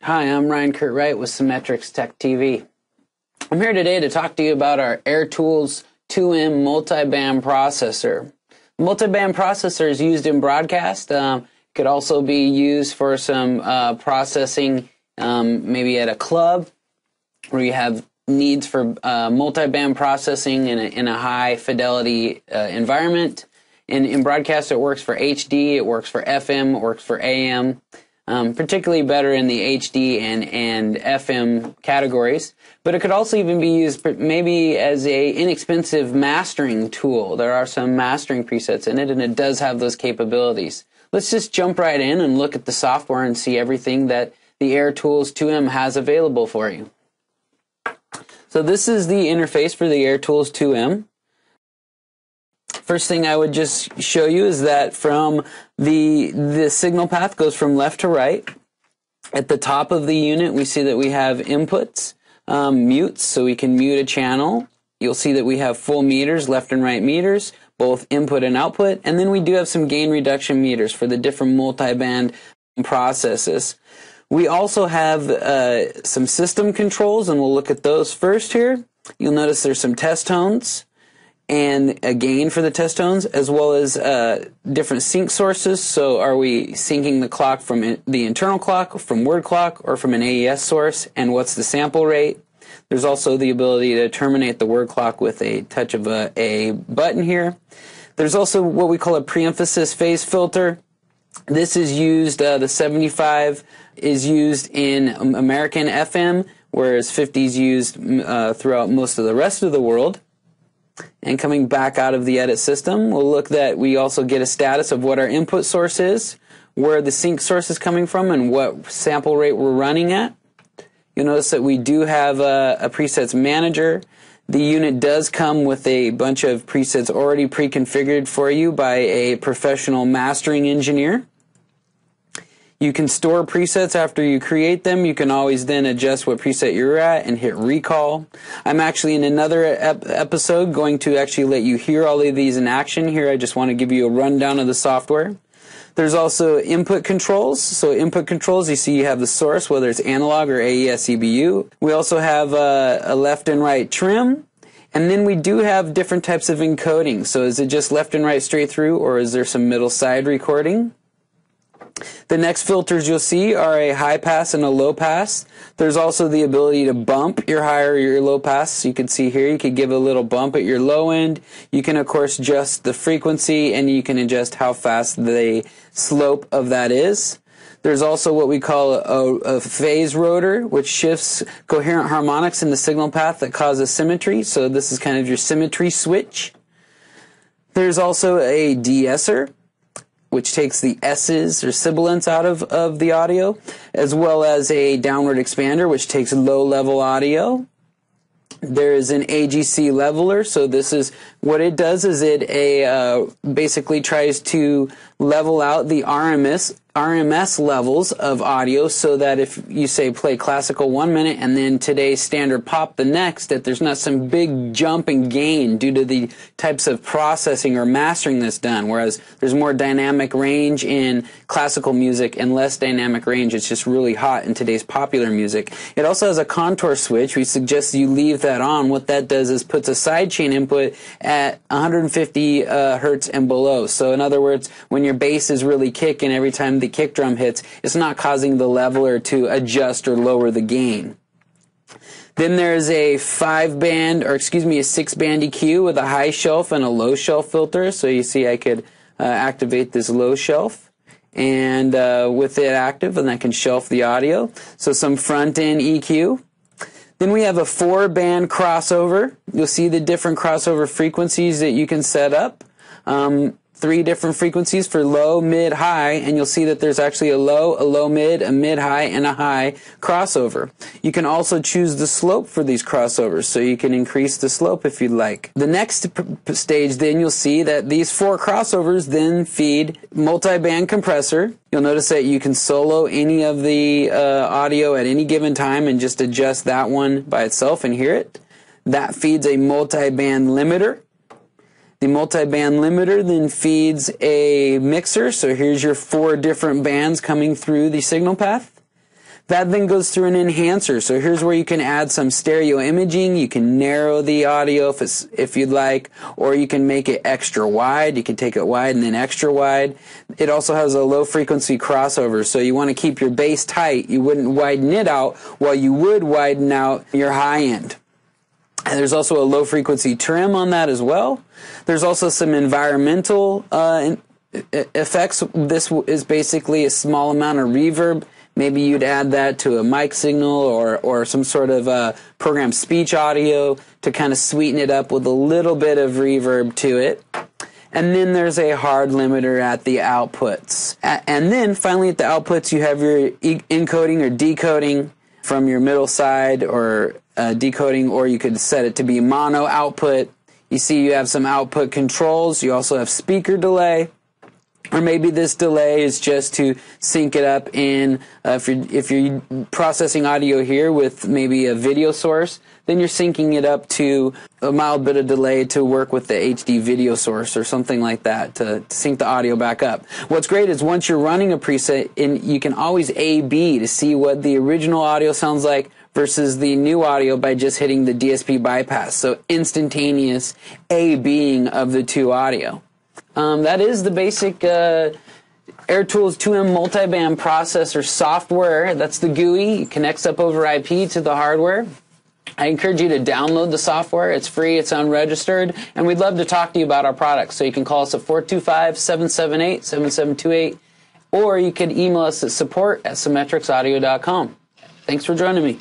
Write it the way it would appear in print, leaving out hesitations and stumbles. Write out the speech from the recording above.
Hi, I'm Ryan Curtright with Symmetrics Tech TV. I'm here today to talk to you about our AirTools 2M multiband processor. The multiband processor is used in broadcast. It could also be used for some processing, maybe at a club where you have needs for multiband processing in a high fidelity environment. In broadcast, it works for HD, it works for FM, it works for AM. Particularly better in the HD and FM categories, but it could also even be used maybe as a inexpensive mastering tool. There are some mastering presets in it, and it does have those capabilities. Let's just jump right in and look at the software and see everything that the AirTools 2M has available for you. So this is the interface for the AirTools 2M. First thing I would just show you is that from the signal path goes from left to right. At the top of the unit, we see that we have inputs, mutes, so we can mute a channel. You'll see that we have full meters, left and right meters, both input and output, and then we do have some gain reduction meters for the different multiband processes. We also have some system controls, and we'll look at those first here. You'll notice there's some test tones and a gain for the test tones, as well as different sync sources. So are we syncing the clock from the internal clock, from word clock, or from an AES source, and what's the sample rate? There's also the ability to terminate the word clock with a touch of a button here. There's also what we call a pre-emphasis phase filter. This is used, the 75 is used in American FM, whereas 50 is used throughout most of the rest of the world. And coming back out of the edit system, we'll look that we also get a status of what our input source is, where the sync source is coming from, and what sample rate we're running at. You'll notice that we do have a presets manager. The unit does come with a bunch of presets already pre-configured for you by a professional mastering engineer. You can store presets after you create them. You can always then adjust what preset you're at and hit recall. I'm actually in another episode going to actually let you hear all of these in action. Here I just want to give you a rundown of the software. There's also input controls. So input controls, you see you have the source, whether it's analog or AES EBU. We also have a left and right trim. And then we do have different types of encoding. So is it just left and right straight through, or is there some middle side recording? The next filters you'll see are a high pass and a low pass. There's also the ability to bump your high or your low pass. So you can see here you could give a little bump at your low end. You can of course adjust the frequency, and you can adjust how fast the slope of that is. There's also what we call a phase rotor, which shifts coherent harmonics in the signal path that causes symmetry. So this is kind of your symmetry switch. There's also a de-esser, which takes the S's or sibilants out of the audio, as well as a downward expander, which takes low-level audio. There is an AGC leveler, so this is what it does is it basically tries to level out the RMS levels of audio, so that if you say play classical 1 minute and then today's standard pop the next, that there's not some big jump in gain due to the types of processing or mastering that's done, whereas there's more dynamic range in classical music and less dynamic range. It's just really hot in today's popular music. It also has a contour switch. We suggest you leave that on. What that does is puts a sidechain input at 150 hertz and below. So in other words, when your bass is really kicking every time the kick drum hits, it's not causing the leveler to adjust or lower the gain. Then there's a 6-band EQ with a high shelf and a low shelf filter. So you see I could activate this low shelf, and with it active, and I can shelf the audio. So some front end EQ. Then we have a 4-band crossover. You'll see the different crossover frequencies that you can set up. 3 different frequencies for low, mid, high, and you'll see that there's actually a low mid, a mid-high, and a high crossover. You can also choose the slope for these crossovers, so you can increase the slope if you'd like. The next stage, then, you'll see that these 4 crossovers then feed multi-band compressor. You'll notice that you can solo any of the audio at any given time and just adjust that one by itself and hear it. That feeds a multi-band limiter. The multi-band limiter then feeds a mixer, so here's your 4 different bands coming through the signal path. That then goes through an enhancer. So here's where you can add some stereo imaging. You can narrow the audio if you'd like, or you can make it extra wide. You can take it wide and then extra wide. It also has a low frequency crossover. So you want to keep your bass tight. You wouldn't widen it out while you would widen out your high end. And there's also a low frequency trim on that as well. There's also some environmental effects. This is basically a small amount of reverb. Maybe you'd add that to a mic signal or some sort of programmed speech audio to kind of sweeten it up with a little bit of reverb to it. And then there's a hard limiter at the outputs. And then finally at the outputs you have your encoding or decoding from your middle side, or decoding, or you could set it to be mono output. You see you have some output controls. You also have speaker delay. Or maybe this delay is just to sync it up in, if you're processing audio here with maybe a video source, then you're syncing it up to a mild bit of delay to work with the HD video source or something like that to sync the audio back up. What's great is once you're running a preset, you can always A/B to see what the original audio sounds like versus the new audio by just hitting the DSP bypass. So instantaneous A/Bing of the two audio. That is the basic AirTools 2M multiband processor software. That's the GUI. It connects up over IP to the hardware. I encourage you to download the software. It's free, it's unregistered, and we'd love to talk to you about our products. So you can call us at 425-778-7728, or you can email us at support@symmetricsaudio.com. Thanks for joining me.